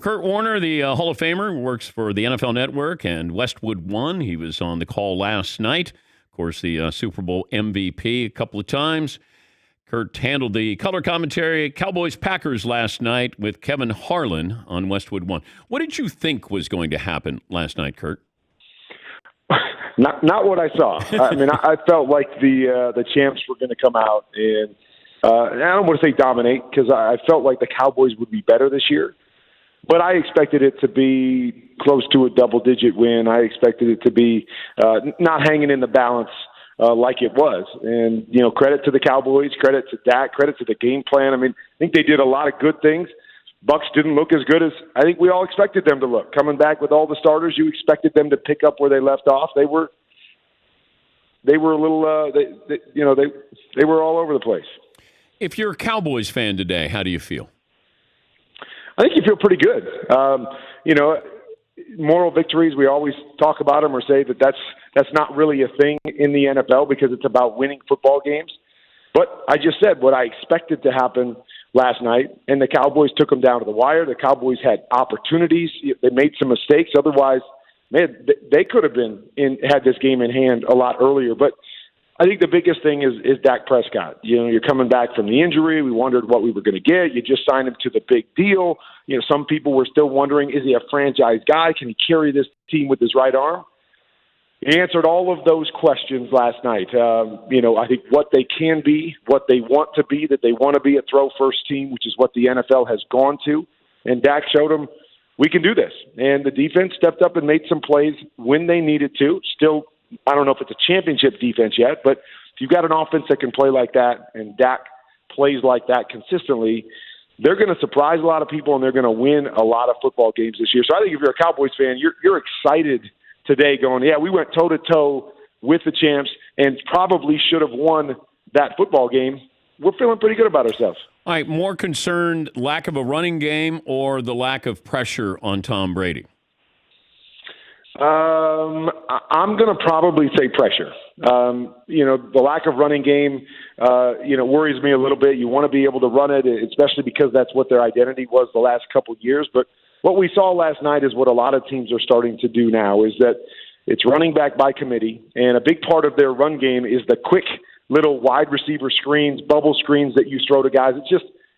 Kurt Warner, the Hall of Famer, works for the NFL Network and Westwood One. He was on the call last night. Of course, the Super Bowl MVP a couple of times. Kurt handled the color commentary, Cowboys-Packers last night with Kevin Harlan on Westwood One. What did you think was going to happen last night, Kurt? Not what I saw. I mean, I felt like the champs were going to come out and I don't want to say dominate because I felt like the Cowboys would be better this year. But I expected it to be close to a double-digit win. I expected it to be not hanging in the balance like it was. And, credit to the Cowboys, credit to Dak, credit to the game plan. I mean, I think they did a lot of good things. Bucks didn't look as good as I think we all expected them to look. Coming back with all the starters, you expected them to pick up where they left off. They were a little, they were all over the place. If you're a Cowboys fan today, how do you feel? I think you feel pretty good. Moral victories, we always talk about them or say that that's not really a thing in the NFL because it's about winning football games. But I just said what I expected to happen last night, and the Cowboys took them down to the wire. The Cowboys had opportunities. They made some mistakes. Otherwise, man, they could have had this game in hand a lot earlier. But I think the biggest thing is Dak Prescott. You're coming back from the injury. We wondered what we were going to get. You just signed him to the big deal. Some people were still wondering, is he a franchise guy? Can he carry this team with his right arm? He answered all of those questions last night. I think what they can be, what they want to be, that they want to be a throw-first team, which is what the NFL has gone to. And Dak showed them, we can do this. And the defense stepped up and made some plays when they needed to. Still, I don't know if it's a championship defense yet, but if you've got an offense that can play like that and Dak plays like that consistently, they're going to surprise a lot of people and they're going to win a lot of football games this year. So I think if you're a Cowboys fan, you're excited today going, yeah, we went toe-to-toe with the champs and probably should have won that football game. We're feeling pretty good about ourselves. All right, more concerned, lack of a running game or the lack of pressure on Tom Brady? I'm going to probably say pressure. The lack of running game, worries me a little bit. You want to be able to run it, especially because that's what their identity was the last couple of years. But what we saw last night is what a lot of teams are starting to do now is that it's running back by committee. And a big part of their run game is the quick little wide receiver screens, bubble screens that you throw to guys.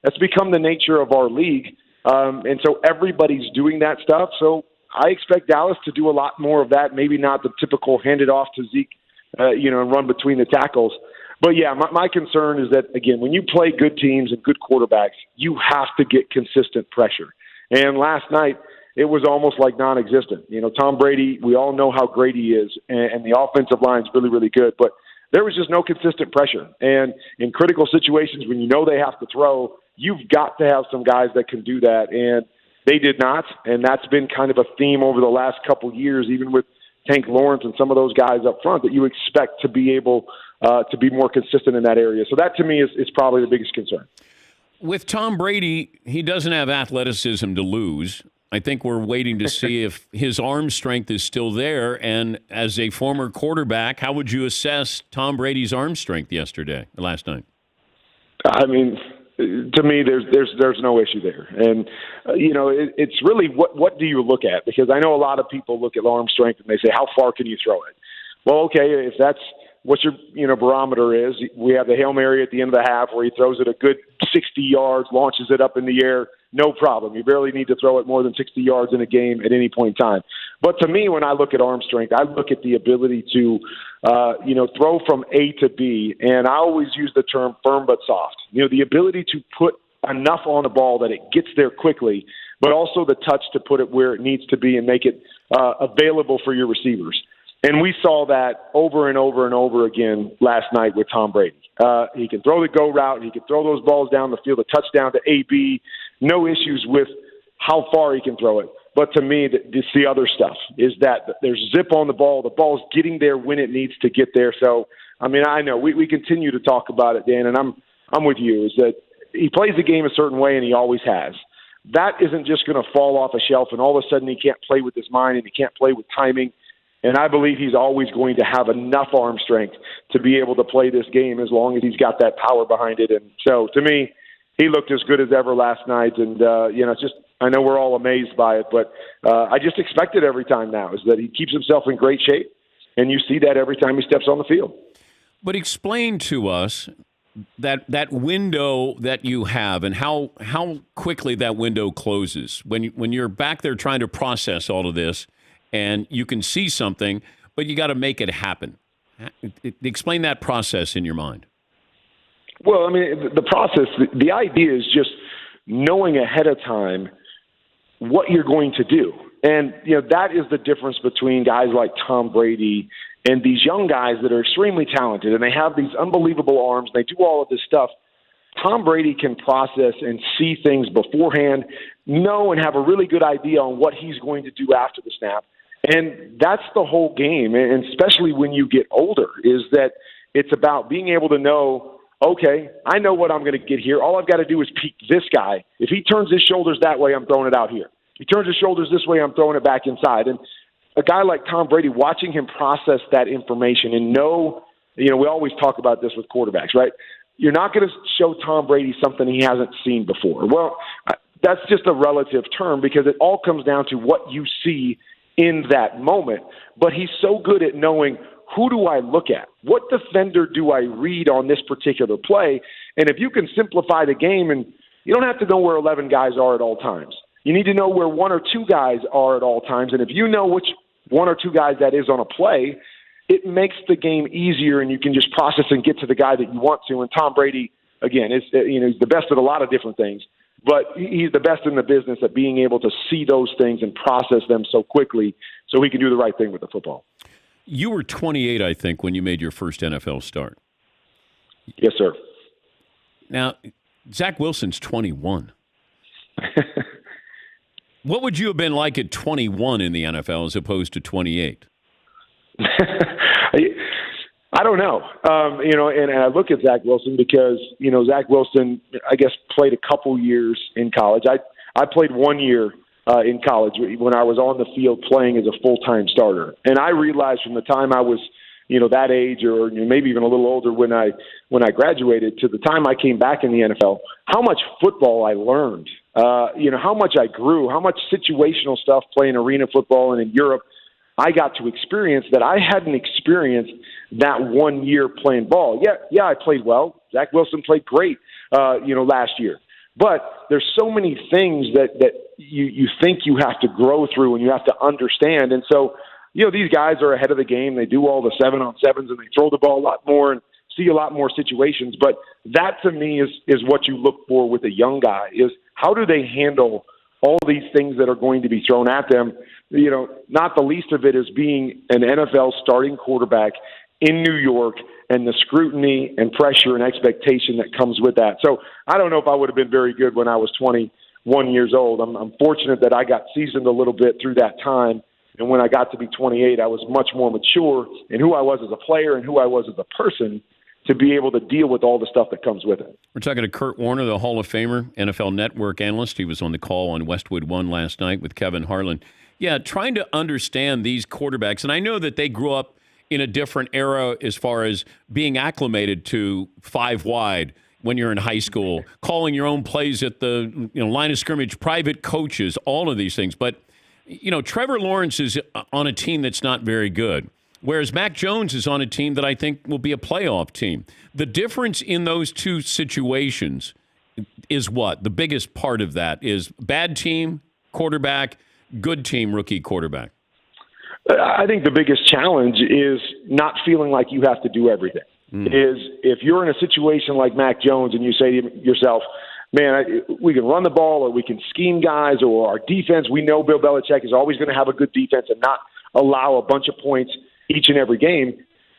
That's become the nature of our league. And so everybody's doing that stuff. So I expect Dallas to do a lot more of that, maybe not the typical hand it off to Zeke, and run between the tackles. But, yeah, my concern is that, again, when you play good teams and good quarterbacks, you have to get consistent pressure. And last night, it was almost like non-existent. Tom Brady, we all know how great he is, and the offensive line is really, really good. But there was just no consistent pressure. And in critical situations, when you know they have to throw, you've got to have some guys that can do that. And they did not, and that's been kind of a theme over the last couple years, even with Tank Lawrence and some of those guys up front, that you expect to be able to be more consistent in that area. So that, to me, is probably the biggest concern. With Tom Brady, he doesn't have athleticism to lose. I think we're waiting to see if his arm strength is still there. And as a former quarterback, how would you assess Tom Brady's arm strength last night? I mean, to me, there's no issue there. And, it's really what do you look at? Because I know a lot of people look at arm strength and they say, how far can you throw it? Well, okay, if that's what your barometer is, we have the Hail Mary at the end of the half where he throws it a good 60 yards, launches it up in the air, no problem. You barely need to throw it more than 60 yards in a game at any point in time. But to me, when I look at arm strength, I look at the ability to, throw from A to B, and I always use the term firm but soft. The ability to put enough on the ball that it gets there quickly, but also the touch to put it where it needs to be and make it available for your receivers. And we saw that over and over and over again last night with Tom Brady. He can throw the go route. He can throw those balls down the field, a touchdown to AB. No issues with how far he can throw it. But to me, it's the other stuff, is that there's zip on the ball. The ball's getting there when it needs to get there. So, I mean, I know we continue to talk about it, Dan, and I'm with you, is that he plays the game a certain way, and he always has. That isn't just going to fall off a shelf, and all of a sudden he can't play with his mind and he can't play with timing. And I believe he's always going to have enough arm strength to be able to play this game as long as he's got that power behind it. And so, to me, he looked as good as ever last night. And, it's just I know we're all amazed by it, but I just expect it every time now, is that he keeps himself in great shape, and you see that every time he steps on the field. But explain to us that window that you have and how quickly that window closes when you're back there trying to process all of this, and you can see something, but you got to make it happen. Explain that process in your mind. Well, I mean, the process, the idea is just knowing ahead of time what you're going to do. And, that is the difference between guys like Tom Brady and these young guys that are extremely talented, and they have these unbelievable arms. They do all of this stuff. Tom Brady can process and see things beforehand, know and have a really good idea on what he's going to do after the snap. And that's the whole game, and especially when you get older, is that it's about being able to know, okay, I know what I'm going to get here. All I've got to do is peek this guy. If he turns his shoulders that way, I'm throwing it out here. If he turns his shoulders this way, I'm throwing it back inside. And a guy like Tom Brady, watching him process that information and know, we always talk about this with quarterbacks, right? You're not going to show Tom Brady something he hasn't seen before. Well, that's just a relative term because it all comes down to what you see in that moment. But he's so good at knowing, who do I look at? What defender do I read on this particular play? And if you can simplify the game, and you don't have to know where 11 guys are at all times. You need to know where one or two guys are at all times. And if you know which one or two guys that is on a play, it makes the game easier, and you can just process and get to the guy that you want to. And Tom Brady, again, is he's the best at a lot of different things, but he's the best in the business at being able to see those things and process them so quickly so he can do the right thing with the football. You were 28, I think, when you made your first NFL start. Yes, sir. Now, Zach Wilson's 21. What would you have been like at 21 in the NFL as opposed to 28? I don't know. And I look at Zach Wilson because, Zach Wilson, I guess, played a couple years in college. I played 1 year in college when I was on the field playing as a full-time starter. And I realized from the time I was, that age or maybe even a little older when I graduated to the time I came back in the NFL, how much football I learned, how much I grew, how much situational stuff playing arena football and in Europe I got to experience that I hadn't experienced that 1 year playing ball. Yeah, I played well. Zach Wilson played great, last year. But there's so many things that you think you have to grow through and you have to understand. And so, these guys are ahead of the game. They do all the 7-on-7s and they throw the ball a lot more and see a lot more situations. But that to me is what you look for with a young guy, is how do they handle all these things that are going to be thrown at them. Not the least of it is being an NFL starting quarterback in New York and the scrutiny and pressure and expectation that comes with that. So I don't know if I would have been very good when I was 21 years old. I'm fortunate that I got seasoned a little bit through that time. And when I got to be 28, I was much more mature in who I was as a player and who I was as a person to be able to deal with all the stuff that comes with it. We're talking to Kurt Warner, the Hall of Famer, NFL Network analyst. He was on the call on Westwood One last night with Kevin Harlan. Yeah, trying to understand these quarterbacks. And I know that they grew up in a different era as far as being acclimated to five wide when you're in high school, calling your own plays at the line of scrimmage, private coaches, all of these things. But, Trevor Lawrence is on a team that's not very good, whereas Mac Jones is on a team that I think will be a playoff team. The difference in those two situations is what? The biggest part of that is bad team, quarterback, good team, rookie quarterback. I think the biggest challenge is not feeling like you have to do everything. Is if you're in a situation like Mac Jones and you say to yourself, man, we can run the ball or we can scheme guys or our defense, we know Bill Belichick is always going to have a good defense and not allow a bunch of points each and every game.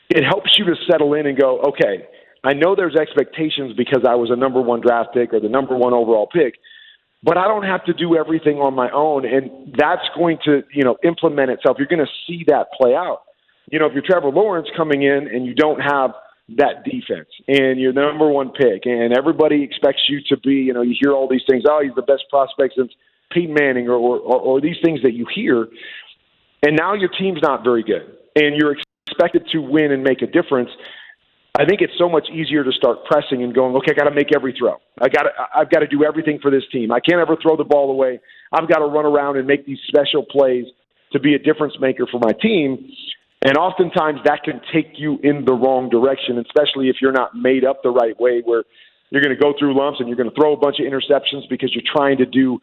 It helps you to settle in and go, okay, I know there's expectations because I was a number one draft pick or the number one overall pick, but I don't have to do everything on my own, and that's going to, implement itself. You're going to see that play out. If you're Trevor Lawrence coming in and you don't have that defense and you're the number one pick and everybody expects you to be, you hear all these things, oh, he's the best prospect since Peyton Manning or these things that you hear, and now your team's not very good and you're expected to win and make a difference. I think it's so much easier to start pressing and going, okay, I got to make every throw. I've got to do everything for this team. I can't ever throw the ball away. I've got to run around and make these special plays to be a difference maker for my team. And oftentimes that can take you in the wrong direction, especially if you're not made up the right way, where you're going to go through lumps and you're going to throw a bunch of interceptions because you're trying to do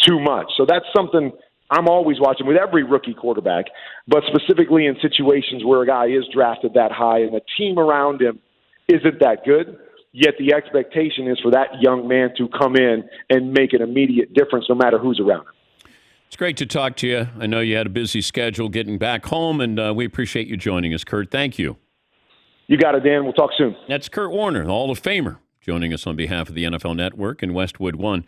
too much. So that's something I'm always watching with every rookie quarterback, but specifically in situations where a guy is drafted that high and the team around him isn't that good, yet the expectation is for that young man to come in and make an immediate difference no matter who's around him. It's great to talk to you. I know you had a busy schedule getting back home, and we appreciate you joining us, Kurt. Thank you. You got it, Dan. We'll talk soon. That's Kurt Warner, the Hall of Famer, joining us on behalf of the NFL Network and Westwood One.